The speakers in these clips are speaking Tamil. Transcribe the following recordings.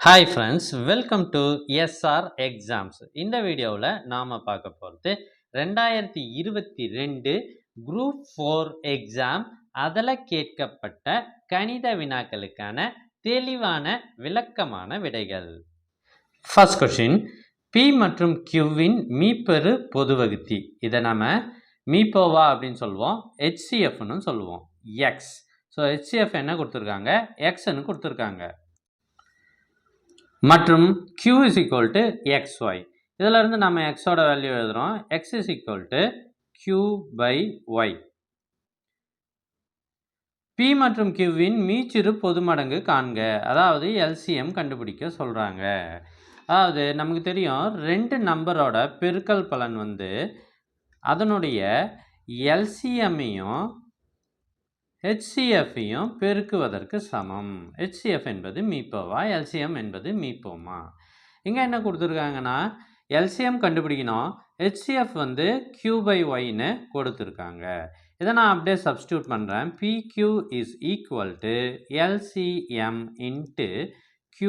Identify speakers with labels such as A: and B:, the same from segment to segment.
A: Hi friends, welcome to SR exams. இந்த வீடியோவில் நாம் பார்க்க போகிறது 2022 குரூப் 4 எக்ஸாம் அதில் கேட்கப்பட்ட கணித வினாக்களுக்கான தெளிவான விளக்கமான விடைகள். ஃபர்ஸ்ட் கொஷின், பி மற்றும் கியூவின் மீப்பெரு பொது வகுத்தி. இதை நம்ம மீப்போவா அப்படின்னு சொல்லுவோம், ஹெச்சிஎஃப்னு சொல்லுவோம். எக்ஸ். ஸோ ஹெச்சிஎஃப் என்ன கொடுத்துருக்காங்க, எக்ஸ்ன்னு கொடுத்துருக்காங்க. மற்றும் q is equal to xy. இதிலிருந்து நம்ம xோட வேல்யூ எழுதுறோம். x is equal to q by y. p மற்றும் qவின் மீச்சிறு பொது மடங்கு காண்க. அதாவது LCM கண்டுபிடிக்க சொல்றாங்க. அதாவது நமக்கு தெரியும், ரெண்டு நம்பரோட பெருக்கல் பலன் அதனுடைய LCMையும் HCFையும் பெருக்குவதற்கு சமம். HCF என்பது மீப்போவா, LCM என்பது மீப்போமா. இங்கே என்ன கொடுத்துருக்காங்கன்னா, LCM கண்டுபிடிக்கணும், HCF Q by Yன்னு கொடுத்துருக்காங்க. இதை நான் அப்படியே சப்ஸ்டியூட் பண்ணுறேன். PQ is equal to LCM into Q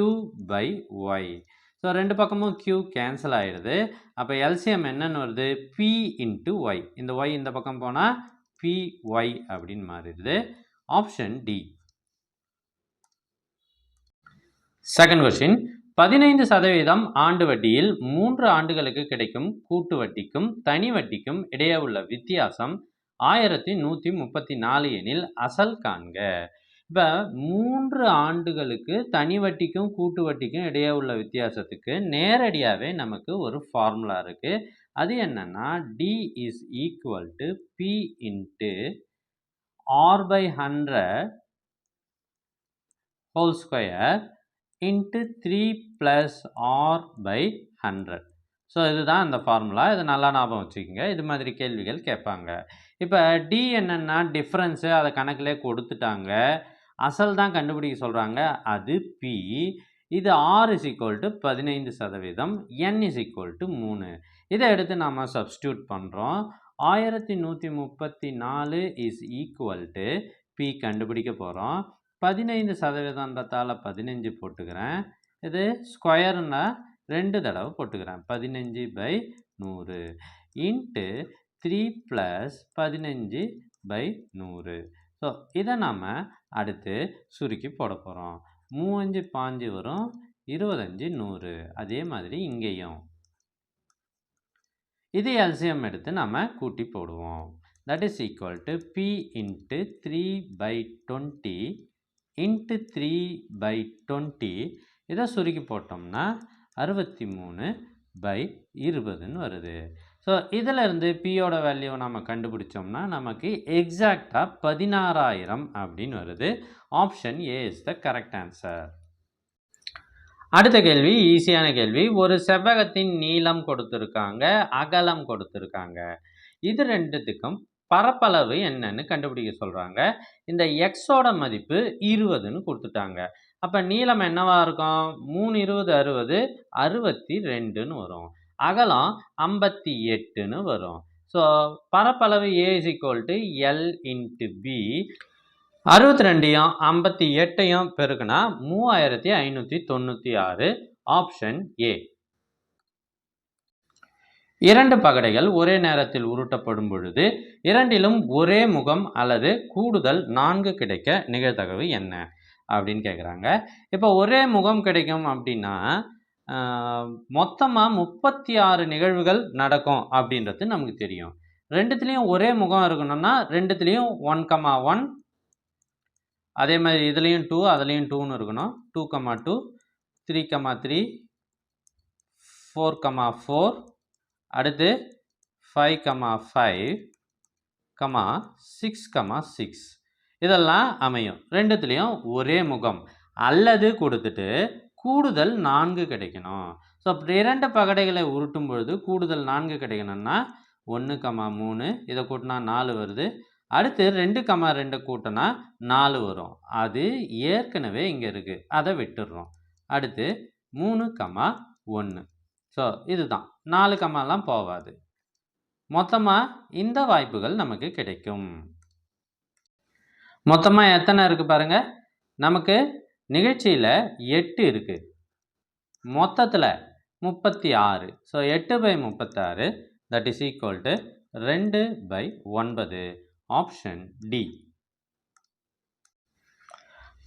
A: by Y. So ரெண்டு பக்கமும் Q கேன்சல் ஆகிடுது. அப்போ LCM என்னன்னு வருது, P into Y. இந்த Y இந்த பக்கம் போனால் PY அப்படின்னு மாறிடுது. Option D. செகண்ட் கொஸ்டின், 15% ஆண்டு வட்டியில் 3 ஆண்டுகளுக்கு கிடைக்கும் கூட்டு வட்டிக்கும் தனி வட்டிக்கும் இடையே உள்ள வித்தியாசம் 1134 எனில் அசல் காண்க. இப்போ 3 ஆண்டுகளுக்கு தனி வட்டிக்கும் கூட்டு வட்டிக்கும் இடையே உள்ள வித்தியாசத்துக்கு நேரடியாகவே நமக்கு ஒரு ஃபார்முலா இருக்குது. அது என்னன்னா, D is equal to P into R by 100 whole square into 3 plus R by 100. So இதுதான் அந்த ஃபார்முலா. இது நல்லா ஞாபகம் வச்சுக்கோங்க. இது மாதிரி கேள்விகள் கேட்பாங்க. இப்போ D என்னென்னா டிஃப்ரென்ஸு, அதை கணக்கிலே கொடுத்துட்டாங்க. அசல் தான் கண்டுபிடிக்க சொல்கிறாங்க, அது P. இது R is equal to 15%, N is equal to 3. இதை எடுத்து நாம் சப்ஸ்டியூட் பண்ணுறோம். 1134 is equal to P கண்டுபிடிக்க போகிறோம். 15%தால் 15 போட்டுக்கிறேன். இது ஸ்கொயர்னா 2 தடவை போட்டுக்கிறேன். 15 by 100 இன்ட்டு 3 + 15 by 100. ஸோ இதை நாம் அடுத்து சுருக்கி போட போகிறோம். 3 5 வரும், 25 100. அதே மாதிரி இங்கேயும் இது LCM எடுத்து நம்ம கூட்டி போடுவோம். That is equal to P into 3 by 20 into 3 by 20. இதை சுருக்கி போட்டோம்னா 63 by 20ன்னு வருது. ஸோ இதிலிருந்து பியோட வேல்யூவை நம்ம கண்டுபிடிச்சோம்னா நமக்கு எக்ஸாக்டாக 16,000 அப்படின்னு வருது. Option A is the correct answer. அடுத்த கேள்வி ஈஸியான கேள்வி. ஒரு செவ்வகத்தின் நீளம் கொடுத்துருக்காங்க, அகலம் கொடுத்துருக்காங்க. இது ரெண்டுத்துக்கும் பரப்பளவு என்னன்னு கண்டுபிடிக்க சொல்கிறாங்க. இந்த எக்ஸோட மதிப்பு 20ன்னு கொடுத்துட்டாங்க. அப்போ நீளம் என்னவா இருக்கும், 3 20 60, 62ன்னு வரும். அகலம் 58ன்னு வரும். ஸோ பரப்பளவு A is equal to L into B. 62யும் 58யும் பெருக்குனா 3596. Option A. இரண்டு பகடைகள் ஒரே நேரத்தில் உருட்டப்படும் பொழுது இரண்டிலும் ஒரே முகம் அல்லது கூடுதல் 4 கிடைக்க நிகழ்தகவு என்ன அப்படின்னு கேட்குறாங்க. இப்போ ஒரே முகம் கிடைக்கும் அப்படின்னா மொத்தமாக 36 நிகழ்வுகள் நடக்கும் அப்படின்றது நமக்கு தெரியும். ரெண்டுத்துலேயும் ஒரே முகம் இருக்கணும்னா ரெண்டுத்துலேயும் 1,1, அதே மாதிரி இதுலேயும் 2, அதுலேயும் 2ன்னு இருக்கணும். 2,2, 3,3, 4,4, அடுத்து 5,5, 6,6. இதெல்லாம் அமையும். ரெண்டுத்துலேயும் ஒரே முகம் அல்லது கொடுத்துட்டு கூடுதல் 4 கிடைக்கணும். ஸோ அப்படி இரண்டு பகடைகளை உருட்டும் பொழுது கூடுதல் 4 கிடைக்கணும்னா 1,3, இதை கூட்டினா 4 வருது. அடுத்து 2,2 கூட்டினா 4 வரும். அது ஏற்கனவே இங்கே இருக்குது, அதை விட்டுடுறோம். அடுத்து 3,1. ஸோ இதுதான் 4,லாம் போகாது. மொத்தமாக இந்த வாய்ப்புகள் நமக்கு கிடைக்கும். மொத்தமாக எத்தனை இருக்குது பாருங்கள். நமக்கு நிகழ்ச்சியில் 8 இருக்குது. மொத்தத்தில் 36. So 8/36 that is equal to 2/9. Option D.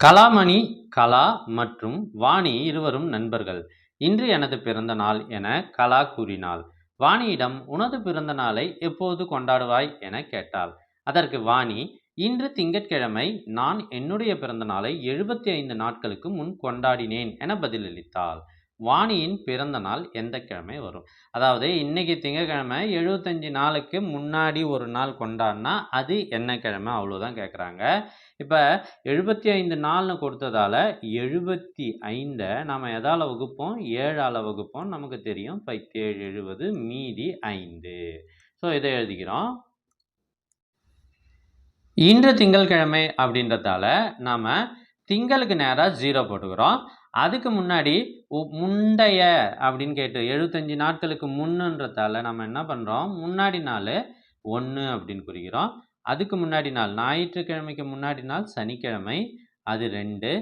A: Kalamani, Kala மற்றும் வாணி இருவரும் நண்பர்கள். இன்று எனது பிறந்த நாள் என கலா கூறினாள். வாணியிடம் உனது பிறந்த நாளை எப்போது கொண்டாடுவாய் என கேட்டாள். அதற்கு வாணி, இன்று திங்கட்கிழமை நான் என்னுடைய பிறந்த நாளை 75 நாட்களுக்கு முன் கொண்டாடினேன் என பதிலளித்தாள். வாணியின் பிறந்த நாள் எந்த கிழமை வரும்? அதாவது இன்னைக்கு திங்கட்கிழமை 75 நாளுக்கு முன்னாடி ஒரு நாள் கொண்டாடினா அது என்ன கிழமை, அவ்வளோதான் கேட்குறாங்க. இப்போ 75 நாள்னு கொடுத்ததால 75 நாம் எதால் வகுப்போம்? 7ஆல் வகுப்போம். நமக்கு தெரியும் 7 70 மீதி 5. ஸோ இதை எழுதிக்கிறோம். இன்று திங்கட்கிழமை அப்படின்றதால நாம் திங்களுக்கு நேராக 0 போட்டுக்கிறோம். அதுக்கு முன்னாடி முந்தைய அப்படின்னு கேட்டு 75 நாட்களுக்கு முன்னுன்றதால நம்ம என்ன பண்ணுறோம்? முன்னாடி நாள் 1 அப்படின்னு குறிக்கிறோம். அதுக்கு முன்னாடி நாள் ஞாயிற்றுக்கிழமைக்கு முன்னாடி நாள் சனிக்கிழமை, அது 2.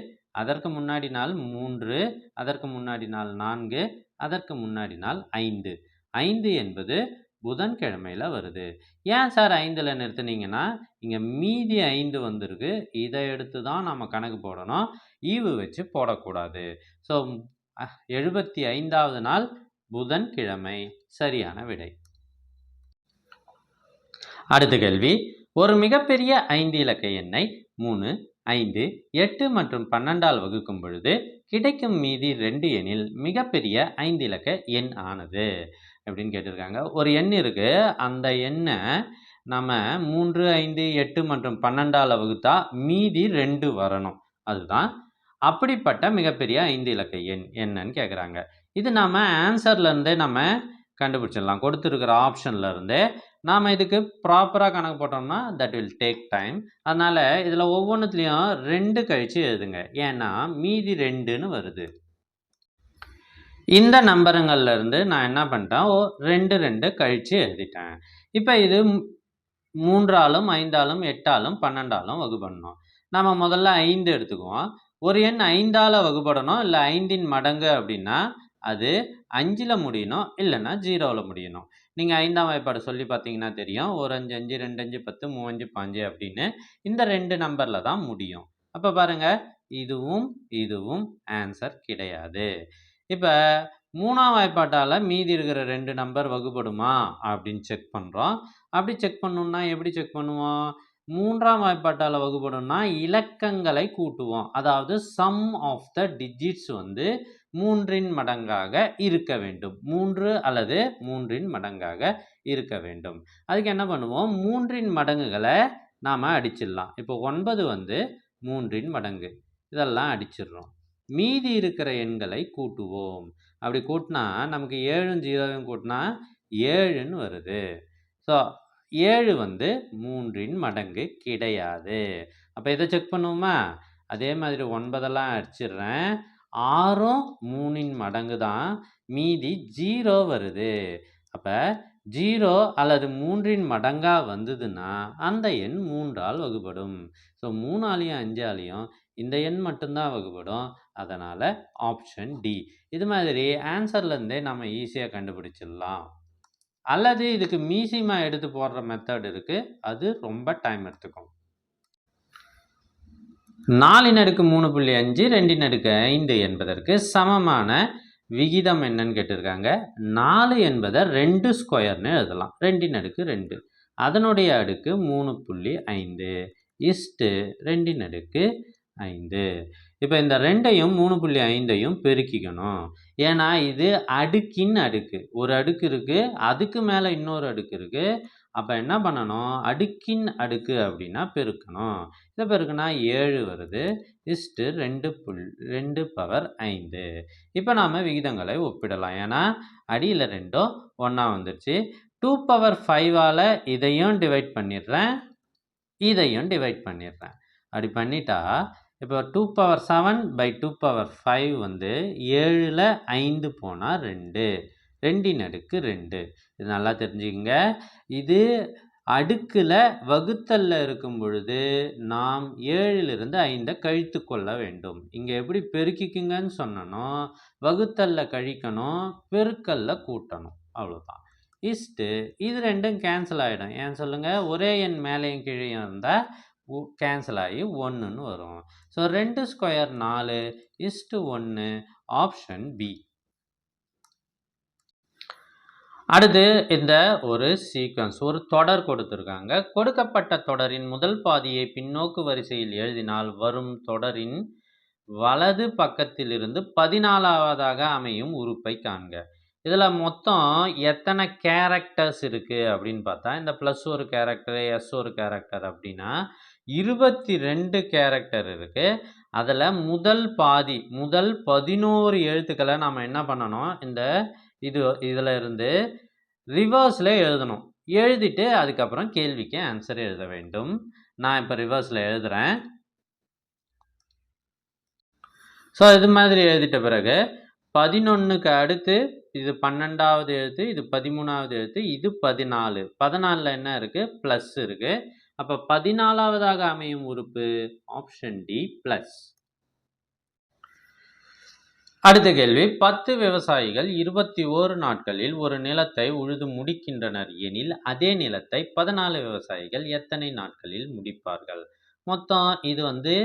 A: அதற்கு முன்னாடி நாள் 3. அதற்கு முன்னாடி நாள் 4. அதற்கு முன்னாடி நாள் 5. 5 என்பது புதன்கிழமையில் வருது. ஏன் சார் 5ல் நிறுத்துனீங்கன்னா இங்கே மீதி 5 வந்திருக்கு. இதை எடுத்து தான் நம்ம கணக்கு போடணும், ஈவு வச்சு போடக்கூடாது. ஸோ 75வது நாள் புதன்கிழமை சரியான விடை. அடுத்த கேள்வி, ஒரு மிகப்பெரிய 5 இலக்க எண்ணை 3, 5, 8 மற்றும் 12ஆல் வகுக்கும் பொழுது கிடைக்கும் மீதி 2 எண்ணில் மிகப்பெரிய 5 இலக்க எண் ஆனது அப்படின்னு கேட்டிருக்காங்க. ஒரு எண் இருக்கு, அந்த எண்ணை நம்ம 3, 5, 8 மற்றும் 12ஆல் வகுத்தா மீதி 2 வரணும். அதுதான் அப்படிப்பட்ட மிகப்பெரிய 5 இலக்க எண் என்னன்னு கேட்குறாங்க. இது நம்ம ஆன்சர்லேருந்தே நம்ம கண்டுபிடிச்சிடலாம். கொடுத்துருக்கிற ஆப்ஷன்லேருந்தே நாம் இதுக்கு ப்ராப்பராக கணக்கு போட்டோம்னா தட் வில் டேக் டைம். அதனால் இதில் ஒவ்வொன்றுத்துலேயும் 2 கழித்து எழுதுங்க. ஏன்னா மீதி 2ன்னு வருது. இந்த நம்பருங்கள்லேருந்து நான் என்ன பண்ணிட்டேன், 2 2 கழித்து எழுதிட்டேன். இப்போ இது 3ஆலும் 5ஆலும் 8ஆலும் 12ஆலும் வகுப்படணும். நம்ம முதல்ல 5 எடுத்துக்குவோம். ஒரு எண் 5ஆல் வகுப்படணும், இல்லை 5இன் மடங்கு அப்படின்னா அது 5ல் முடியணும், இல்லைன்னா 0வில் முடியணும். நீங்கள் 5ஆம் வாய்ப்பாடு சொல்லி பார்த்தீங்கன்னா தெரியும். 1 5 5 2 5 10 3 5 5 அப்படின்னு இந்த 2 நம்பரில் தான் முடியும். அப்போ பாருங்கள், இதுவும் இதுவும் ஆன்சர் கிடையாது. இப்போ 3ஆம் வாய்ப்பாட்டால் மீதி இருக்கிற 2 நம்பர் வகுப்படுமா அப்படின்னு செக் பண்ணுறோம். அப்படி செக் பண்ணணும்னா எப்படி செக் பண்ணுவோம்? 3ஆம் வாய்ப்பாட்டால் வகுப்படும்னா இலக்கங்களை கூட்டுவோம். அதாவது சம் ஆஃப் த டிஜிட்ஸ் 3இன் மடங்காக இருக்க வேண்டும். 3 அல்லது 3இன் மடங்காக இருக்க வேண்டும். அதுக்கு என்ன பண்ணுவோம்? 3இன் மடங்குகளை நாம் அடிச்சிடலாம். இப்போ 9 3இன் மடங்கு, இதெல்லாம் அடிச்சிடுறோம். மீதி இருக்கிற எண்களை கூட்டுவோம். அப்படி கூட்டினா நமக்கு 7ம் 0வும் கூட்டினா 7ன்னு வருது. ஸோ 7 3இன் மடங்கு கிடையாது. அப்போ இதை செக் பண்ணுவோமா? அதே மாதிரி 9எல்லாம் அடிச்சிடுறேன். 6ம் 3இன் மடங்கு தான், மீதி 0 வருது. அப்போ 0 அல்லது 3இன் மடங்காக வந்ததுன்னா அந்த எண் 3ஆல் வகுப்படும். ஸோ 3ஆலையும் 5ஆலையும் இந்த எண் மட்டும்தான் வகுப்படும். அதனால் ஆப்ஷன் டி. இது மாதிரி ஆன்சர்லேருந்தே நம்ம ஈஸியாக கண்டுபிடிச்சிடலாம். அல்லது இதுக்கு மீசிமா எடுத்து போடுற மெத்தட் இருக்குது, அது ரொம்ப டைம் எடுத்துக்கும். 4/3.5 2/5 என்பதற்கு சமமான விகிதம் என்னன்னு கேட்டிருக்காங்க. 4 என்பதை 2 ஸ்கொயர்னு எழுதலாம். 2/2. அதனுடைய அடுக்கு 3.5 இஸ்டு 2/5. இப்போ இந்த 2ஐயும் 3.5ஐயும் பெருக்கிக்கணும். ஏன்னா இது அடுக்கின் அடுக்கு. ஒரு அடுக்கு இருக்குது, அதுக்கு மேலே இன்னொரு அடுக்கு இருக்குது. அப்போ என்ன பண்ணணும்? அடுக்கின் அடுக்கு அப்படின்னா பெருக்கணும். இதை பெருக்குனா 7 வருது இஸ்டு 2/5. இப்போ நாம் விகிதங்களை ஒப்பிடலாம். ஏன்னா அடியில் 2ம் ஒன்றா வந்துடுச்சு. 2/5ஆல் இதையும் டிவைட் பண்ணிடுறேன், இதையும் டிவைட் பண்ணிடுறேன். அப்படி பண்ணிட்டா இப்போ 2/7/2/5 7ல் 5 போனால் 2, 2/2. இது நல்லா தெரிஞ்சுக்கங்க. இது அடுக்கில் வகுத்தல்ல இருக்கும் பொழுது நாம் 7லிருந்து 5 கழித்து கொள்ள வேண்டும். இங்கே எப்படி பெருக்கிக்குங்கன்னு சொன்னனோ வகுத்தல்ல கழிக்கணும், பெருக்கல்ல கூட்டணும், அவ்வளோதான். இது ரெண்டும் கேன்சல் ஆகிடும். ஏன் சொல்லுங்கள், ஒரே எண் மேலேயும் கீழேயும் இருந்தால் கேன்சல் ஆகி 1ன்னு வரும். So 2 square 4 1 option B. அடுத்து இந்த ஒரு சீக்வன்ஸ், ஒரு தொடர் கொடுத்துருக்காங்க. கொடுக்கப்பட்ட தொடரின் முதல் பாதியை பின்னோக்கு வரிசையில் எழுதினால் வரும் தொடரின் வலது பக்கத்திலிருந்து 14வதாக அமையும் உறுப்பை காண்க. இதில் மொத்தம் எத்தனை கேரக்டர்ஸ் இருக்குது அப்படின்னு பார்த்தா, இந்த ப்ளஸ் ஒரு கேரக்டர், எஸ் ஒரு கேரக்டர் அப்படின்னா 22 கேரக்டர் இருக்குது. அதில் முதல் பாதி, முதல் 11 எழுத்துக்களை நாம் என்ன பண்ணணும், இதில் இருந்து ரிவர்ஸில் எழுதணும். எழுதிட்டு அதுக்கப்புறம் கேள்விக்கு ஆன்சர் எழுத வேண்டும். நான் இப்போ ரிவர்ஸில் எழுதுகிறேன். ஸோ இது மாதிரி எழுதிட்ட பிறகு 11க்கு அடுத்து இது 12வது எழுத்து, இது 13வது எழுத்து, இது 14. 14ல் என்ன இருக்குது, ப்ளஸ் இருக்குது. அப்போ 14வதாக அமையும் உறுப்பு ஆப்ஷன் டி ப்ளஸ். அடுத்த கேள்வி, 10 விவசாயிகள் 21 நாட்களில் ஒரு நிலத்தை உழுது முடிக்கின்றனர் எனில் அதே நிலத்தை 14 விவசாயிகள் எத்தனை நாட்களில் முடிப்பார்கள்? மொத்தம் இது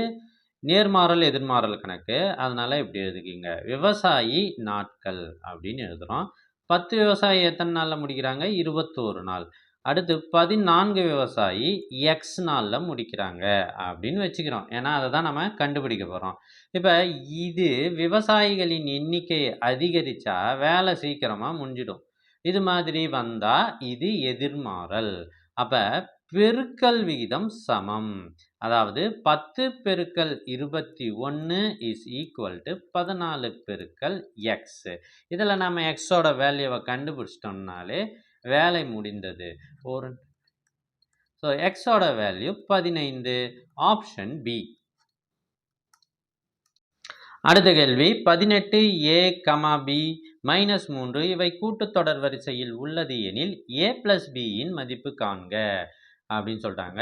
A: நேர்மாறல் எதிர்மாறல் கணக்கு, அதனால இப்படி எழுதிக்கிங்க. விவசாயி நாட்கள் அப்படின்னு எழுதுகிறோம். 10 விவசாயி எத்தனை நாளில் முடிக்கிறாங்க, 21 நாள். அடுத்து 14 விவசாயி எக்ஸ் நாளில் முடிக்கிறாங்க அப்படின்னு வச்சுக்கிறோம். ஏன்னா அதை தான் நம்ம கண்டுபிடிக்க போகிறோம். இப்போ இது விவசாயிகளின் எண்ணிக்கை அதிகரித்தா வேலை சீக்கிரமாக முடிஞ்சிடும். இது மாதிரி வந்தால் இது எதிர்மாறல். அப்போ பெருக்கல் விகிதம் சமம். அதாவது 10 பெருக்கல் 21 இஸ் ஈக்குவல் டு 14 பெருக்கல் எக்ஸ். இதில் நம்ம எக்ஸோட வேல்யூவை கண்டுபிடிச்சிட்டோம்னாலே வேலை முடிந்தது. ஸோ எக்ஸோட வேல்யூ 15, ஆப்ஷன் பி. அடுத்த கேள்வி, 18 a, b -3 இவை கூட்டுத்தொடர் வரிசையில் உள்ளது எனில் a + bயின் மதிப்பு காண்க அப்படின்னு சொல்லிட்டாங்க.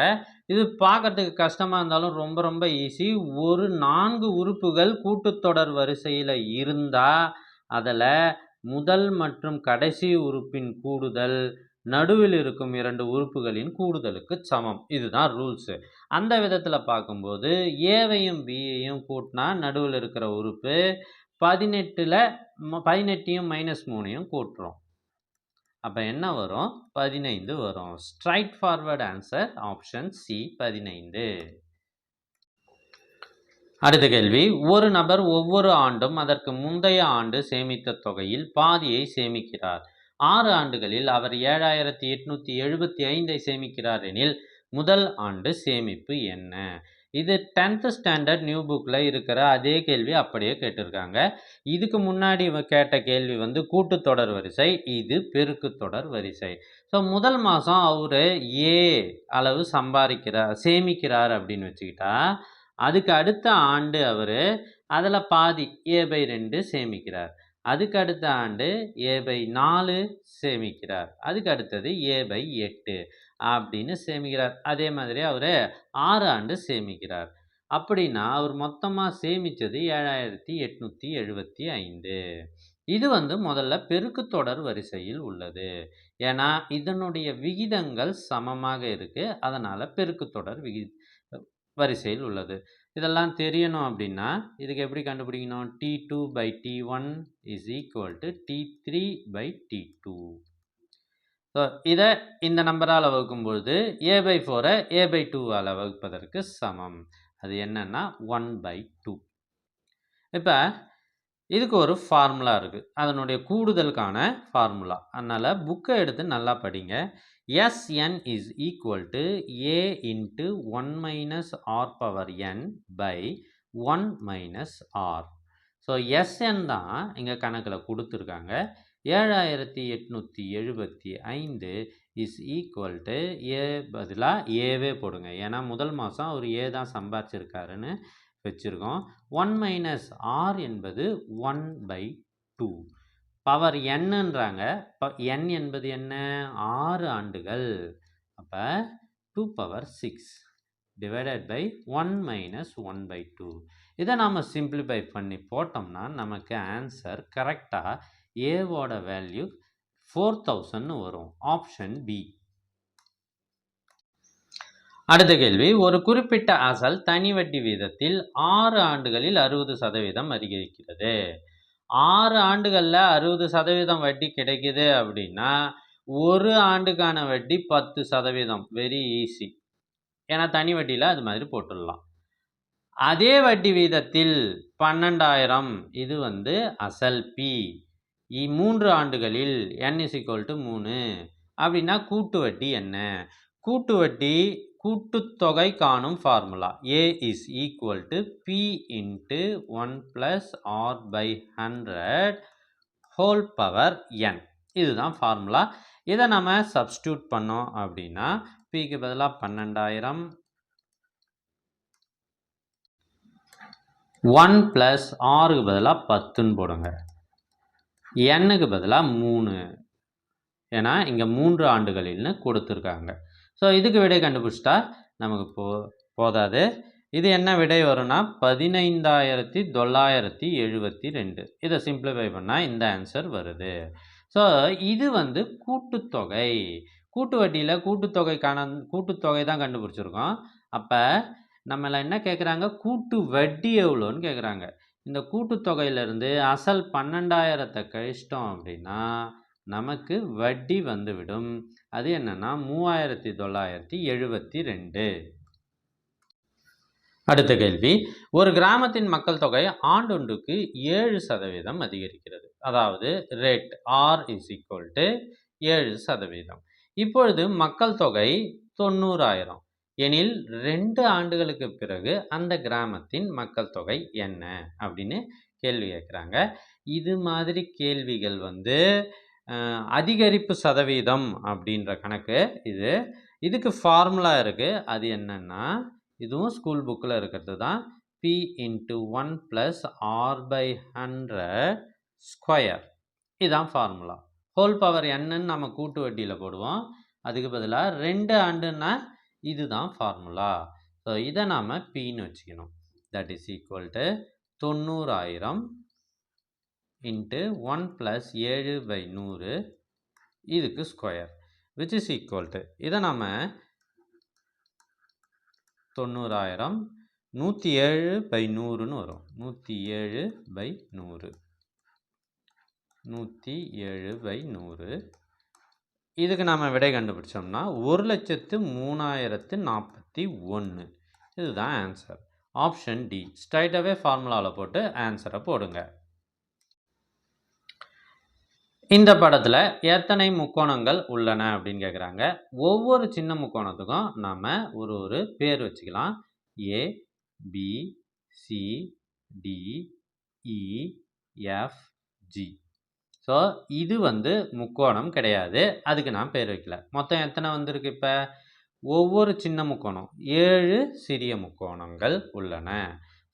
A: இது பார்க்கறதுக்கு கஷ்டமாக இருந்தாலும் ரொம்ப ரொம்ப ஈஸி. ஒரு 4 உறுப்புகள் கூட்டுத்தொடர் வரிசையில் இருந்தால் அதில் முதல் மற்றும் கடைசி உறுப்பின் கூடுதல் நடுவில் இருக்கும் 2 உறுப்புகளின் கூடுதலுக்கு சமம். இதுதான் ரூல்ஸு. அந்த விதத்தில் பார்க்கும்போது ஏவையும் பியையும் கூட்டினா நடுவில் இருக்கிற உறுப்பு 18ல் 18யும் -3யும் கூட்டுறோம். அப்போ என்ன வரும், 15 வரும். Straight forward answer option C 15. அடுத்த கேள்வி, ஒரு நபர் ஒவ்வொரு ஆண்டும் அதற்கு முந்தைய ஆண்டு சேமித்த தொகையில் பாதியை சேமிக்கிறார். 6 ஆண்டுகளில் அவர் 7875 சேமிக்கிறார் எனில் முதல் ஆண்டு சேமிப்பு என்ன? இது 10th ஸ்டாண்டர்ட் நியூ புக்கில் இருக்கிற அதே கேள்வி அப்படியே கேட்டிருக்காங்க. இதுக்கு முன்னாடி கேட்ட கேள்வி கூட்டுத்தொடர் வரிசை, இது பெருக்கு தொடர் வரிசை. ஸோ முதல் மாதம் அவர் ஏ அளவு சேமிக்கிறார் அப்படின்னு வச்சுக்கிட்டா, அதுக்கு அடுத்த ஆண்டு அவர் அதில் பாதி a/2 சேமிக்கிறார். அதுக்கு அடுத்த ஆண்டு a/4 சேமிக்கிறார். அதுக்கு அடுத்தது a/8 அப்படின்னு சேமிக்கிறார். அதே மாதிரி அவர் 6 ஆண்டு சேமிக்கிறார். அப்படின்னா அவர் மொத்தமாக சேமித்தது 7875. இது முதல்ல பெருக்கு தொடர் வரிசையில் உள்ளது. ஏன்னா இதனுடைய விகிதங்கள் சமமாக இருக்குது, அதனால் பெருக்கு தொடர் வரிசையில் உள்ளது. இதெல்லாம் தெரியணும் அப்படின்னா இதுக்கு எப்படி கண்டுபிடிக்கணும், T2/T1 is equal to T3/T2. So இதை இந்த நம்பரால் வகுக்கும்பொழுது a/4 a/2ஆல் வகுப்பதற்கு சமம். அது என்னன்னா 1/2. இப்போ இதுக்கு ஒரு ஃபார்முலா இருக்குது, அதனுடைய கூடுதலுக்கான ஃபார்முலா. அதனால் புக்கை எடுத்து நல்லா படிங்க. Sn is equal to a into 1 - r⁻n by 1 - r. So Sn தான் இங்கே கணக்கில் கொடுத்துருக்காங்க. 7875 இஸ் ஈக்குவல் டு ஏ பதிலாக ஏவே போடுங்க. ஏன்னா முதல் மாதம் அவர் ஏ தான் சம்பாதிச்சிருக்காருன்னு வச்சுருக்கோம். 1 - r என்பது 1/2. பவர் என்னன்றாங்க. n என்பது என்ன, 6 ஆண்டுகள். அப்போ 2 பவர் 6 டிவைடட் பை 1 மைனஸ் 1/2. இதை நாம் சிம்பிளிஃபை பண்ணி போட்டோம்னா நமக்கு ஆன்சர் கரெக்டாக ஏவோட வேல்யூ 4000 வரும். Option B. அடுத்த கேள்வி, ஒரு குறிப்பிட்ட அசல் தனி வட்டி வீதத்தில் 6 ஆண்டுகளில் 60% அதிகரிக்கிறது. 6 ஆண்டுகளில் 60% வட்டி கிடைக்குது அப்படின்னா ஒரு ஆண்டுக்கான வட்டி 10%. Very easy. ஏன்னா தனி வட்டியில் அது மாதிரி போட்டுடலாம். அதே வட்டி வீதத்தில் 12,000, இது அசல் பி. 3 ஆண்டுகளில் n = 3 அப்படின்னா கூட்டு வட்டி என்ன? கூட்டு வட்டி கூட்டுத்தொகை காணும் formula A is equal to P into 1 plus R/100 whole power n. இதுதான் ஃபார்முலா. இதை நம்ம சப்ஸ்டியூட் பண்ணோம் அப்படின்னா Pக்கு பதிலாக 12,000 1 plus Rக்கு பதிலாக 10ன்னு போடுங்க. Nக்கு பதிலாக 3, ஏன்னா இங்கே 3 ஆண்டுகளில்னு கொடுத்துருக்காங்க. ஸோ இதுக்கு விடை கண்டுபிடிச்சிட்டா நமக்கு போதாது. இது என்ன விடை வரும்னா 15,972. இதை சிம்பிளிஃபை பண்ணால் இந்த ஆன்சர் வருது. ஸோ இது கூட்டுத்தொகை. கூட்டு வட்டியில் கூட்டுத்தொகை தான் கண்டுபிடிச்சிருக்கோம். அப்போ நம்மளை என்ன கேட்குறாங்க? கூட்டு வட்டி எவ்வளோன்னு கேட்குறாங்க. இந்த கூட்டுத்தொகையிலேருந்து அசல் 12,000 கழிச்சிட்டோம் அப்படின்னா நமக்கு வட்டி வந்துவிடும். அது என்னன்னா 3,972. அடுத்த கேள்வி, ஒரு கிராமத்தின் மக்கள் தொகை ஆண்டொன்றுக்கு 7% அதிகரிக்கிறது. அதாவது rate R is equal to 7%. இப்பொழுது மக்கள் தொகை 90,000 எனில் 2 ஆண்டுகளுக்கு பிறகு அந்த கிராமத்தின் மக்கள் தொகை என்ன அப்படின்னு கேள்வி கேட்குறாங்க. இது மாதிரி கேள்விகள் அதிகரிப்பு சதவீதம் அப்படின்ற கணக்கு. இதுக்கு ஃபார்முலா இருக்குது. அது என்னன்னா இதுவும் ஸ்கூல் புக்கில் இருக்கிறது தான். P into 1 plus R/100 square. இதுதான் ஃபார்முலா. ஹோல் பவர் என்னன்னு நம்ம கூட்டு வட்டியில் போடுவோம். அதுக்கு பதிலாக 2 ஆண்டுன்னா இதுதான் ஃபார்முலா. ஸோ இதை நாம் Pன்னு வச்சுக்கணும். That is equal to 90,000 into 1 + 7/100 இதுக்கு square, which is equal to இதை நம்ம 90,000 107/100ன்னு வரும். 107/100 இதுக்கு நாம் விடை கண்டுபிடிச்சோம்னா 1,03,041. இதுதான் ஆன்சர். Option D. ஸ்ட்ரைட்டாகவே ஃபார்முலாவில் போட்டு ஆன்சரை போடுங்க. இந்த படத்தில் எத்தனை முக்கோணங்கள் உள்ளன அப்படின்னு கேட்குறாங்க. ஒவ்வொரு சின்ன முக்கோணத்துக்கும் நாம் ஒரு பேர் வச்சுக்கலாம். A, B, C, D, E, F, G. So இது முக்கோணம் கிடையாது. அதுக்கு நான் பேர் வைக்கல. மொத்தம் எத்தனை வந்திருக்கு? இப்போ ஒவ்வொரு சின்ன முக்கோணம் 7 சிறிய முக்கோணங்கள் உள்ளன.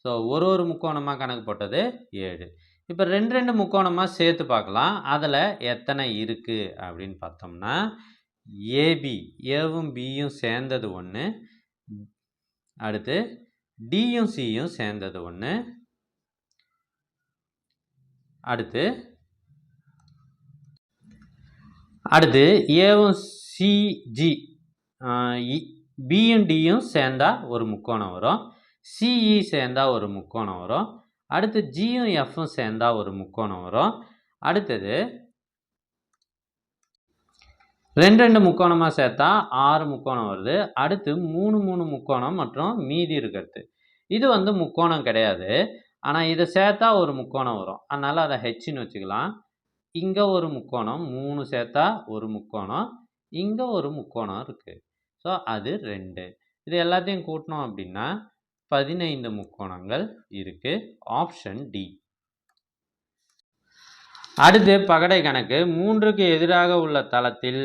A: ஸோ ஒரு முக்கோணமாக கணக்கு போட்டது 7. இப்போ 2 முக்கோணமாக சேர்த்து பார்க்கலாம். அதில் எத்தனை இருக்குது அப்படின்னு பார்த்தோம்னா ஏபி, ஏவும் பியும் சேர்ந்தது 1, அடுத்து டியும் சியும் சேர்ந்தது 1, அடுத்து ஏவும் சிஜி, பியும் டியும் சேர்ந்தா ஒரு முக்கோணம் வரும். சிஇ சேர்ந்தா ஒரு முக்கோணம் வரும். அடுத்து ஜியும் எஃப்பும் சேர்ந்தா ஒரு முக்கோணம் வரும். அடுத்தது 2 முக்கோணமாக சேர்த்தா 6 முக்கோணம் வருது. அடுத்து 3 முக்கோணம் மற்றும் மீதி இருக்கிறது. இது முக்கோணம் கிடையாது. ஆனால் இதை சேர்த்தா ஒரு முக்கோணம் வரும். அதனால் அதை ஹெச்ன்னு வச்சுக்கலாம். இங்கே ஒரு முக்கோணம், 3 சேர்த்தா ஒரு முக்கோணம், இங்கே ஒரு முக்கோணம் இருக்குது. ஸோ அது 2. இது எல்லாத்தையும் கூட்டினோம் அப்படின்னா 15 முக்கோணங்கள் இருக்குது. Option D. அடுத்து பகடை கணக்கு. 3க்கு எதிராக உள்ள தளத்தில்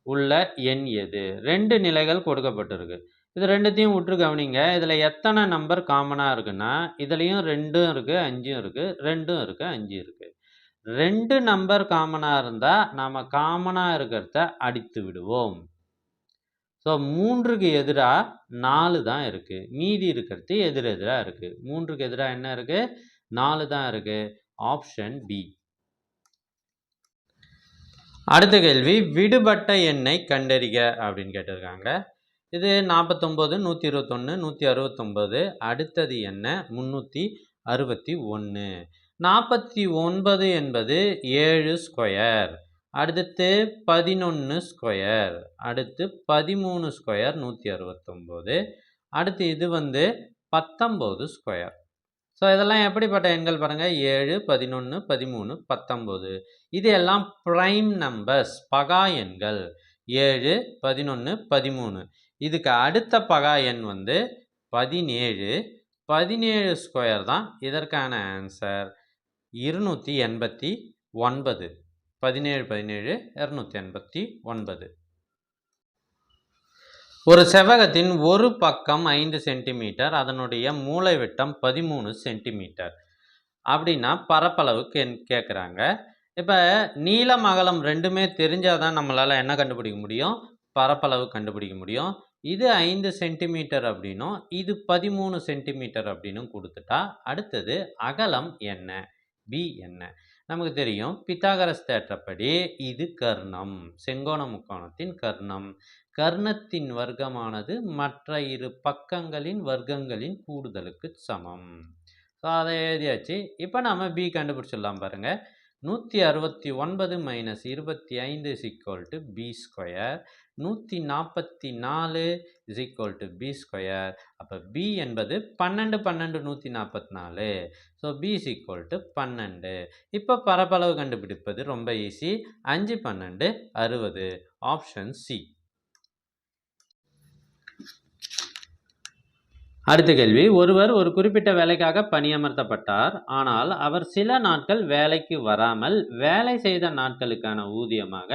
A: உள்ள எண் எது? 2 நிலைகள் கொடுக்கப்பட்டிருக்கு. இது 2த்தையும் விட்டு கவனிங்க. இதில் எத்தனை நம்பர் காமனாக இருக்குன்னா இதுலேயும் 2 இருக்குது, 5 இருக்குது, 2 இருக்குது, 5 இருக்குது. 2 நம்பர் காமனாக இருந்தால் நாம் காமனாக இருக்கிறத அடித்து விடுவோம். ஸோ 3க்கு எதிராக 4 தான் இருக்குது. மீதி இருக்கிறது எதிரெதிராக இருக்குது. 3க்கு எதிராக என்ன இருக்குது? 4 தான் இருக்குது. Option B. அடுத்த கேள்வி, விடுபட்ட எண்ணை கண்டறிக அப்படின்னு கேட்டிருக்காங்க. இது 49, 121, 169. அடுத்தது என்ன? 361. 49 என்பது 7 ஸ்கொயர். அடுத்து 11 ஸ்கொயர். அடுத்து 13 ஸ்கொயர் 169. அடுத்து இது 19 ஸ்கொயர். ஸோ இதெல்லாம் எப்படிப்பட்ட எண்கள் பாருங்கள்? 7, 11, 13, 19. இது எல்லாம் ப்ரைம் நம்பர்ஸ், பகா எண்கள். 7, 11, 13. இதுக்கு அடுத்த பகா எண் 17. 17 ஸ்கொயர் தான் இதற்கான ஆன்சர். 289. 17, 17, 289. ஒரு செவ்வகத்தின் ஒரு பக்கம் 5 சென்டிமீட்டர், அதனுடைய மூலை விட்டம் 13 சென்டிமீட்டர் அப்படின்னா பரப்பளவு கேட்குறாங்க. இப்போ நீளம் அகலம் ரெண்டுமே தெரிஞ்சால் தான் நம்மளால் என்ன கண்டுபிடிக்க முடியும்? பரப்பளவு கண்டுபிடிக்க முடியும். இது 5 சென்டிமீட்டர் அப்படின்னும் இது 13 சென்டிமீட்டர் அப்படின்னும் கொடுத்துட்டா அடுத்தது அகலம் என்ன? பி என்ன? நமக்கு தெரியும் பித்தாகரஸ் தேற்றப்படி இது கர்ணம், செங்கோண முக்கோணத்தின் கர்ணம். கர்ணத்தின் வர்க்கமானது மற்ற இரு பக்கங்களின் வர்க்கங்களின் கூடுதலுக்கு சமம். ஸோ அதை எழுதியாச்சு. இப்போ நம்ம பி கண்டுபிடிச்சிடலாம் பாருங்கள். 169 - 25 = பி ஸ்கொயர். 144 = B square. அப்போ பி என்பது 12, 12, 144. So B = 12. இப்போ பரப்பளவு கண்டுபிடிப்பது ரொம்ப ஈஸி. 5, 12, 60. Option C. அடுத்த கேள்வி, ஒருவர் ஒரு குறிப்பிட்ட வேலைக்காக பணியமர்த்தப்பட்டார். ஆனால் அவர் சில நாட்கள் வேலைக்கு வராமல் வேலை செய்த நாட்களுக்கான ஊதியமாக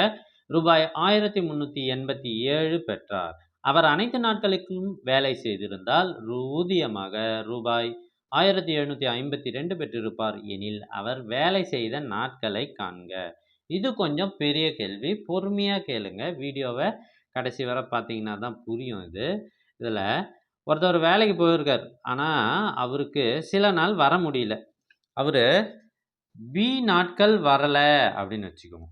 A: ரூபாய் 1387 பெற்றார். அவர் அனைத்து நாட்களுக்கும் வேலை செய்திருந்தால் ஊதியமாக ரூபாய் 1752 பெற்றிருப்பார் எனில் அவர் வேலை செய்த நாட்களை காண்க. இது கொஞ்சம் பெரிய கேள்வி, பொறுமையாக கேளுங்க. வீடியோவை கடைசி வரை பார்த்தீங்கன்னா தான் புரியும். இதில் ஒருத்தர் வேலைக்கு போயிருக்கார், ஆனால் அவருக்கு சில நாள் வர முடியல. அவர் பி நாட்கள் வரலை அப்படின்னு வச்சுக்குவோம்.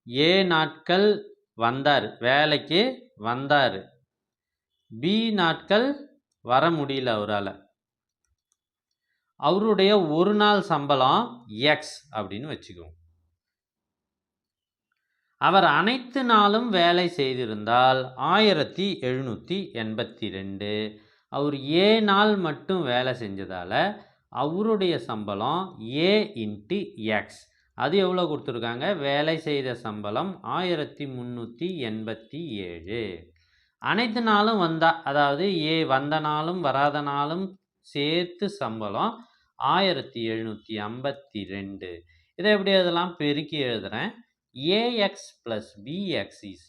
A: ஏ நாட்கள் வந்தார், வேலைக்கு வந்தார். பி நாட்கள் வர முடியல அவரால். அவருடைய ஒரு நாள் சம்பளம் எக்ஸ் அப்படின்னு வச்சுக்குவோம். அவர் அனைத்து நாளும் வேலை செய்திருந்தால் 1782. அவர் ஏ நாள் மட்டும் வேலை செஞ்சதால் அவருடைய சம்பளம் ஏ இன்ட்டு எக்ஸ். அது எவ்வளோ கொடுத்துருக்காங்க? வேலை செய்த சம்பளம் 1387. அனைத்து நாளும் வந்தால், அதாவது ஏ வந்த நாளும் வராத நாளும் சேர்த்து சம்பளம் 1752. இதை எப்படி எழுதலாம்? பெருக்கி எழுதுகிறேன். AX + BX =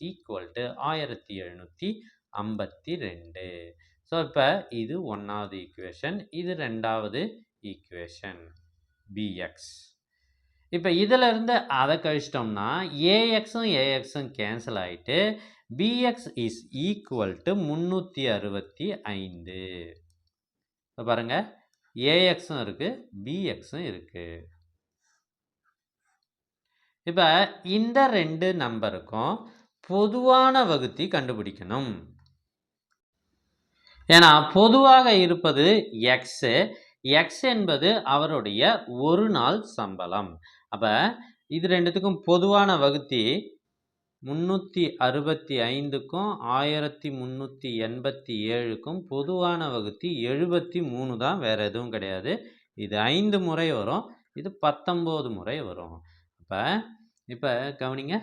A: 1752. ஸோ இப்போ இது 1வது ஈக்குவேஷன், இது 2வது ஈக்குவேஷன் BX. இப்போ இதிலிருந்து அதை கழிச்சிட்டோம்னா AXம் AXம் கேன்சல் ஆகிட்டு BX = 365. இப்போ பாருங்கள், AXம் இருக்குது, BXம் இருக்குது. இப்போ இந்த ரெண்டு நம்பருக்கும் பொதுவான வகுத்தி கண்டுபிடிக்கணும். ஏன்னா பொதுவாக இருப்பது எக்ஸு. எக்ஸ் என்பது அவருடைய ஒரு நாள் சம்பளம். அப்போ இது ரெண்டுத்துக்கும் பொதுவான வகுத்தி 365க்கும் 1387க்கும் பொதுவான வகுத்தி 73 தான், வேறு எதுவும் கிடையாது. இது 5 முறை வரும், இது 19 முறை வரும். இப்போ கவனிங்க,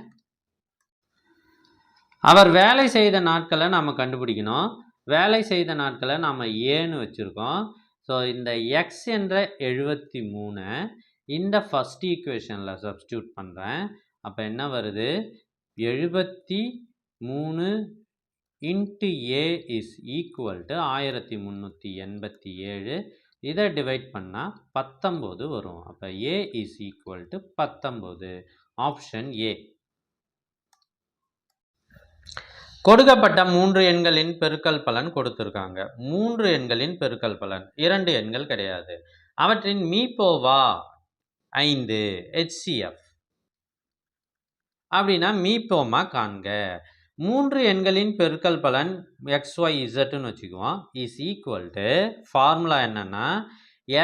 A: அவர் வேலை செய்த நாட்களை நாம் கண்டுபிடிக்கணும். வேலை செய்த நாட்களை நாம் ஏன்னு வச்சுருக்கோம். ஸோ இந்த எக்ஸ் என்ற 73 இந்த ஃபஸ்ட் ஈக்குவேஷனில் சப்ஸ்டியூட் பண்ணுறேன். அப்போ என்ன வருது? 73 × A = 1387. இதை டிவைட் பண்ணால் 19 வரும். அப்போ A = 19. Option A. கொடுக்கப்பட்ட 3 எண்களின் பெருக்கல் பலன் கொடுத்திருக்காங்க. 3 எண்களின் பெருக்கல் பலன் 2 எண்கள் கிடையாது. அவற்றின் மீப்போவா 5 HCF அப்படின்னா மீப்போமா காண்க. 3 எண்களின் பெருக்கல் பலன் XYZன்னு வச்சுக்குவோம். இஸ் ஈக்குவல் டு ஃபார்முலா என்னன்னா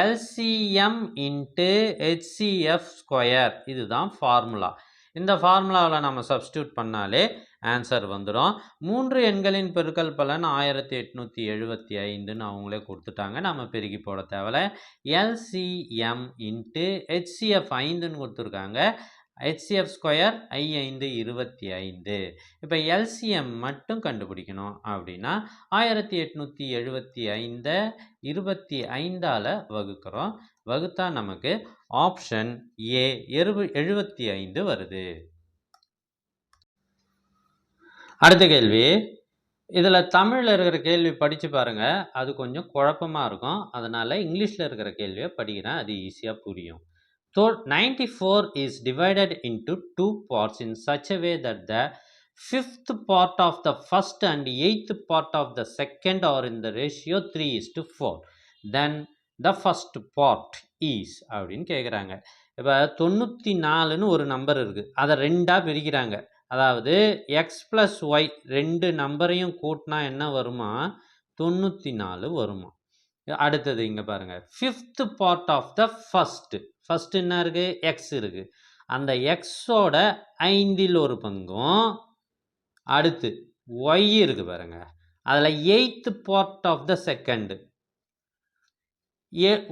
A: LCM இன்ட்டு HCF ஸ்கொயர். இதுதான் ஃபார்முலா. இந்த ஃபார்முலாவில் நம்ம சப்ஸ்டியூட் பண்ணாலே ஆன்சர் வந்துடும். 3 எண்களின் பெருக்கல் பலன் 1875ன்னு அவங்களே கொடுத்துட்டாங்க. நம்ம பெருக்கி போட தேவையில்ல. LCM இன்ட்டு HCF 5ன்னு கொடுத்துருக்காங்க. HCF square I5 25. இப்போ LCM மட்டும் கண்டுபிடிக்கணும் அப்படின்னா 1875 25ஆல் வகுக்கிறோம். வகுத்தா நமக்கு ஆப்ஷன் ஏ 75 வருது. அடுத்த கேள்வி, இதில் தமிழில் இருக்கிற கேள்வி படித்து பாருங்கள். அது கொஞ்சம் குழப்பமாக இருக்கும். அதனால் இங்கிலீஷில் இருக்கிற கேள்வியை படிக்கிறேன், அது ஈஸியாக புரியும். So 94 is divided into 2 parts in such a way that the 5th part of the first and 8th part of the second are in the ratio 3:4. Then the first part is அப்படின்னு கேட்குறாங்க. இப்போ 94ன்னு ஒரு நம்பர் இருக்குது, அதை ரெண்டாக பிரிக்கிறாங்க. அதாவது எக்ஸ் ப்ளஸ் ஒய் 2 நம்பரையும் கூட்டினா என்ன வருமா 94 வருமா. அடுத்தது இங்கே பாருங்கள், 5th part of the first என்ன இருக்குது எக்ஸ் இருக்குது. அந்த எக்ஸோட 5ல் ஒரு பங்கும் அடுத்து ஒய் இருக்குது பாருங்க. அதில் 8th part of the second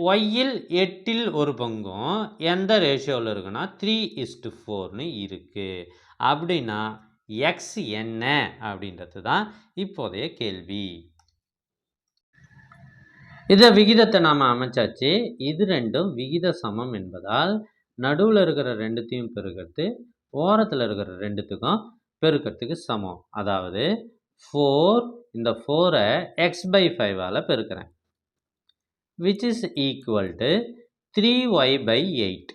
A: ஒய்யில் 8ல் ஒரு பங்கும் எந்த ரேஷியோவில் இருக்குன்னா 3:4ன்னு இருக்குது. அப்படின்னா எக்ஸ் என்ன அப்படின்றது தான் இப்போதைய கேள்வி. இதை விகிதத்தை நாம் அமைச்சாச்சு. இது ரெண்டும் விகித சமம் என்பதால் நடுவில் இருக்கிற ரெண்டுத்தையும் பெருக்கிறது, ஓரத்தில் இருக்கிற ரெண்டுத்துக்கும் பெருக்கிறதுக்கு சமம். அதாவது 4, இந்த 4ஐ x/5ஆல் பெருக்கிறேன், which is equal to 3y/8.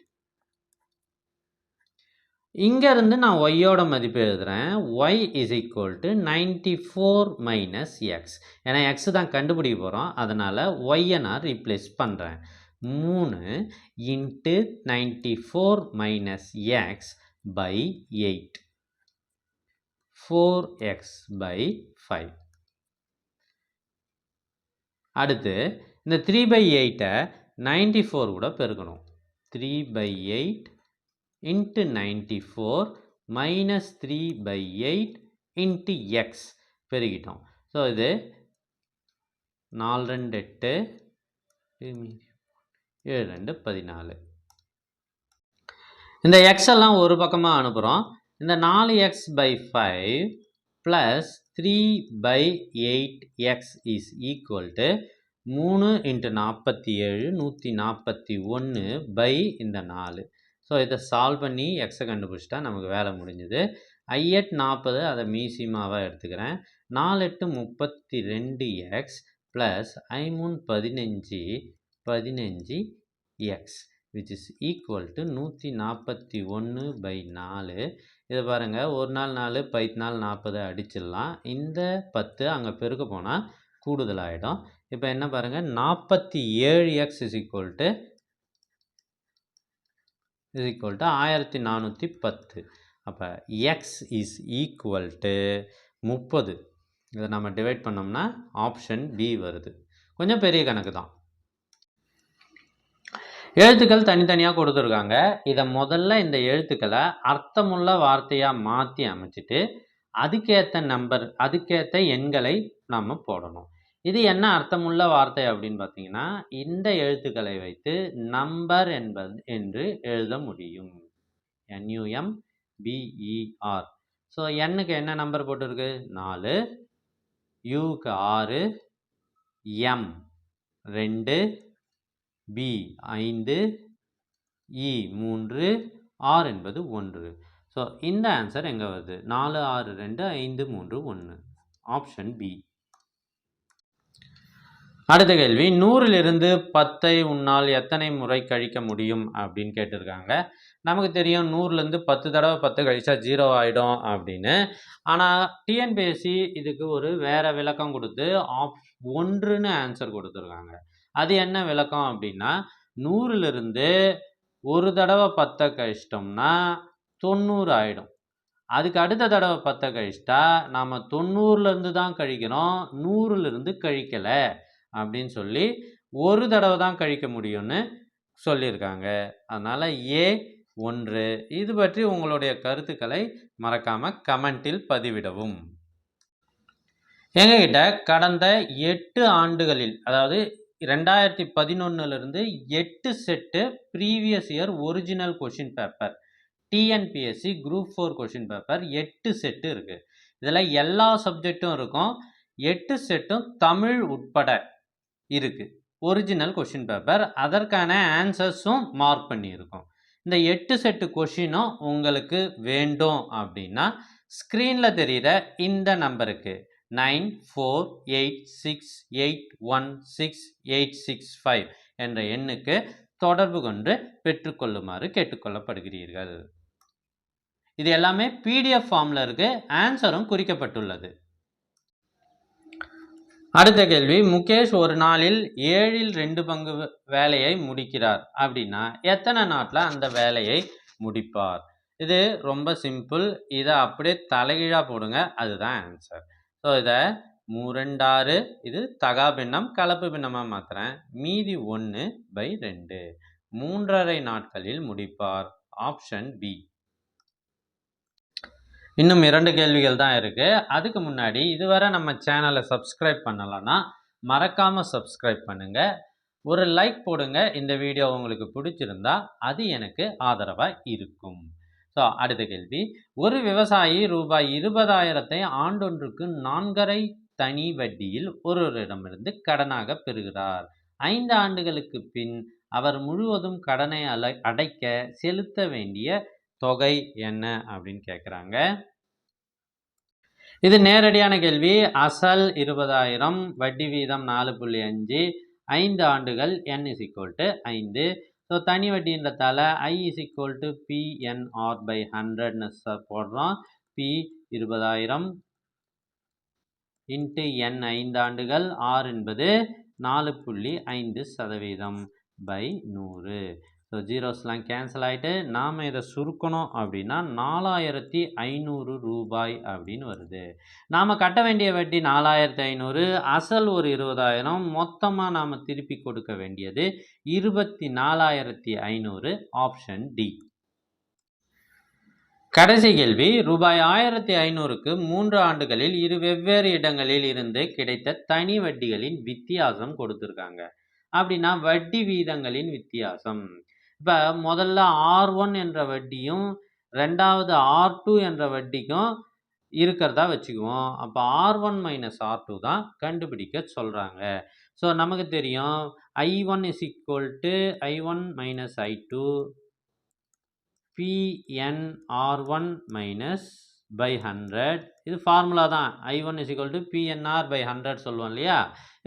A: இங்கேருந்து நான் ஒய்யோட மதிப்பு எழுதுகிறேன். Y is equal to 94 minus x. ஏன்னா எக்ஸ் தான் கண்டுபிடிக்க போகிறோம், அதனால் ஒய்யை நான் ரீப்ளேஸ் பண்ணுறேன். 3 into 94 minus X by 8, 4x/5. அடுத்து இந்த 3/8ஐ 94 கூட பெருக்கணும். 3/8 இன்ட்டு 94 மைனஸ் 3/8 இன்ட்டு எக்ஸ் பெருகிட்டோம். ஸோ இது 4 2 8, 7 2 14. இந்த எக்ஸ் எல்லாம் ஒரு பக்கமாக அனுப்புகிறோம். இந்த 4x/5 plus 3/8x is equal to 3 into 47 141 by இந்த 4. ஸோ இதை சால்வ் பண்ணி எக்ஸை கண்டுபிடிச்சிட்டா நமக்கு வேலை முடிஞ்சுது. I8 40, அதை மீசிமாவாக எடுத்துக்கிறேன். 4 8 32x plus I3 15x which is equal to 141/4. இதை பாருங்கள், ஒரு நாள் 4 14 40 அடிச்சிடலாம். இந்த 10 அங்கே பெருக்க போனால் கூடுதலாகிடும். இப்போ என்ன பாருங்கள், 47x இஸ் ஈக்குவல் டு 1410. அப்போ எக்ஸ் இஸ் ஈக்குவல் டு 30. இதை நம்ம டிவைட் பண்ணோம்னா ஆப்ஷன் பி வருது. கொஞ்சம் பெரிய கணக்கு தான். எழுத்துக்கள் தனித்தனியாக கொடுத்துருக்காங்க. இதை முதல்ல இந்த எழுத்துக்களை அர்த்தமுள்ள வார்த்தையாக மாற்றி அமைச்சிட்டு அதுக்கேற்ற எண்களை நம்ம போடணும். இது என்ன அர்த்தமுள்ள வார்த்தை அப்படின்னு பார்த்தீங்கன்னா, இந்த எழுத்துக்களை வைத்து நம்பர் என்று எழுத முடியும். NUMBER. ஸோ எண்ணுக்கு என்ன நம்பர் போட்டிருக்கு 4, யூக்கு 6, M 2, B 5, E 3, R என்பது 1. ஸோ இந்த ஆன்சர் எங்கே வருது 4 6 2 5 3 1, ஆப்ஷன் பி. அடுத்த கேள்வி, 100லிருந்து 10ஐ உன்னால் எத்தனை முறை கழிக்க முடியும் அப்படின்னு கேட்டிருக்காங்க. நமக்கு தெரியும் 100லேருந்து 10 தடவை 10 கழிச்சா 0 ஆகிடும் அப்படின்னு. ஆனால் டிஎன்பிஎஸ்சி இதுக்கு ஒரு வேறு விளக்கம் கொடுத்து 1ன்னு ஆன்சர் கொடுத்துருக்காங்க. அது என்ன விளக்கம் அப்படின்னா 100லிருந்து ஒரு தடவை 10 கழிச்சிட்டோம்னா 90 ஆகிடும். அதுக்கு அடுத்த தடவை 10 கழிச்சிட்டா நாம் 90லேருந்து தான் கழிக்கிறோம், 100லிருந்து கழிக்கலை அப்படின்னு சொல்லி ஒரு தடவை தான் கழிக்க முடியும்னு சொல்லியிருக்காங்க. அதனால் ஏ 1. இது பற்றி உங்களுடைய கருத்துக்களை மறக்காமல் கமெண்டில் பதிவிடவும். எங்ககிட்ட கடந்த 8 ஆண்டுகளில், அதாவது 2011லிருந்து 8 set previous year original question paper TNPSC group 4 question paper 8 set இருக்குது. இதில் எல்லா சப்ஜெக்டும் இருக்கும். 8 செட்டும் தமிழ் உட்பட இருக்குது. ஒரிஜினல் கொஷின் பேப்பர், அதற்கான ஆன்சர்ஸும் மார்க் பண்ணியிருக்கோம். இந்த 8 செட்டு கொஷினும் உங்களுக்கு வேண்டும் அப்படின்னா ஸ்க்ரீனில் தெரிகிற இந்த நம்பருக்கு 9486816865 என்ற எண்ணுக்கு தொடர்பு கொண்டு பெற்றுக்கொள்ளுமாறு கேட்டுக்கொள்ளப்படுகிறீர்கள். இது எல்லாமே பிடிஎஃப் ஃபார்மில் இருக்குது. ஆன்சரும் குறிக்கப்பட்டுள்ளது. அடுத்த கேள்வி, முகேஷ் ஒரு நாளில் 7ல் 2 பங்கு வேலையை முடிக்கிறார் அப்படின்னா எத்தனை நாட்டில் அந்த வேலையை முடிப்பார்? இது ரொம்ப சிம்பிள். இதை அப்படியே தலைகீழாக போடுங்க, அதுதான் ஆன்சர். ஸோ இதை 3×6 இது தகா பின்னம், கலப்பு பின்னமாக மாற்றுறேன். மீதி 1/2 3½ நாட்களில் முடிப்பார். Option B. இன்னும் 2 கேள்விகள் தான் இருக்குது. அதுக்கு முன்னாடி இதுவரை நம்ம சேனலை சப்ஸ்கிரைப் பண்ணலைன்னா மறக்காமல் சப்ஸ்கிரைப் பண்ணுங்கள். ஒரு லைக் போடுங்க. இந்த வீடியோ உங்களுக்கு பிடிச்சிருந்தா அது எனக்கு ஆதரவாக இருக்கும். ஸோ அடுத்த கேள்வி, ஒரு விவசாயி ரூபாய் 20,000 ஆண்டொன்றுக்கு 4½ தனி வட்டியில் ஒருவரிடமிருந்து கடனாக பெறுகிறார். 5 ஆண்டுகளுக்கு பின் அவர் முழுவதும் கடனை அடைக்க செலுத்த வேண்டிய தொகை என்ன அப்படின்னு கேட்குறாங்க. இது நேரடியான கேள்வி. அசல் 20,000, வட்டி வீதம் 4.5, 5 ஆண்டுகள், n = 5. ஸோ தனி வட்டின்றதால I = PNR/100ன்னு போடுறோம். P 20,000 × n 5 ஆண்டுகள், R என்பது 4.5% ஸோ ஜீரோஸ்லாம் கேன்சல் ஆகிட்டு நாம் இதை சுருக்கணும் அப்படின்னா 4,500 ரூபாய் அப்படின்னு வருது. நாம் கட்ட வேண்டிய வட்டி 4,500, அசல் ஒரு 20,000, மொத்தமாக நாம் திருப்பி கொடுக்க வேண்டியது 24,500. Option D. கடைசி கேள்வி, ரூபாய் 1,500க்கு 3 ஆண்டுகளில் 2 வெவ்வேறு இடங்களில் இருந்து கிடைத்த தனி வட்டிகளின் வித்தியாசம் கொடுத்துருக்காங்க. அப்படின்னா வட்டி வீதங்களின் வித்தியாசம். இப்போ முதல்ல R1 என்ற வட்டியும் ரெண்டாவது R2 என்ற வட்டிக்கும் இருக்கிறதா வச்சுக்குவோம். அப்போ R1 - R2 தான் கண்டுபிடிக்க சொல்கிறாங்க. ஸோ நமக்கு தெரியும் I1 = I1 - I2 PNR1 - 100. இது ஃபார்முலா தான். I1 = PNR/100 சொல்லுவோம் இல்லையா?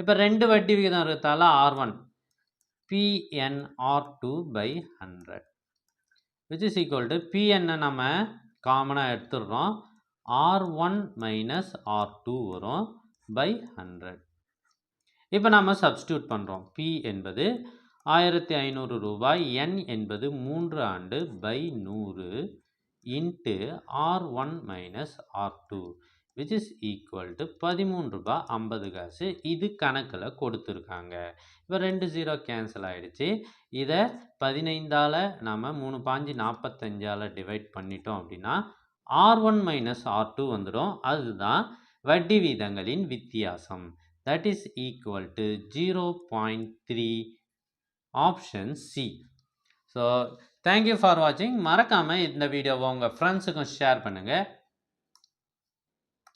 A: இப்போ 2 வட்டி விகிதம் இருக்கிறதால R1 PNR2/100 which is equal to PN நம்ம காமனாக எடுத்துடுறோம். R1 - R2 வரும் /100. இப்போ நம்ம சப்ஸ்டியூட் பண்ணுறோம். P என்பது 1,500 ரூபாய், N என்பது 3 ஆண்டு /100 × R1 - R2 which is equal to 13 ரூபாய் 50 காசு. இது கணக்கில் கொடுத்துருக்காங்க. இப்போ 2 0 கேன்சல் ஆகிடுச்சு. இதை 15ஆல் நம்ம 3×5 45ஆல் டிவைட் பண்ணிட்டோம் அப்படின்னா R1 - R2 வந்துடும். அதுதான் வட்டி வீதங்களின் வித்தியாசம். That is equal to 0.3. Option C. So thank you for வாட்சிங். மறக்காமல் இந்த வீடியோவை உங்கள் ஃப்ரெண்ட்ஸுக்கும் ஷேர் பண்ணுங்கள்.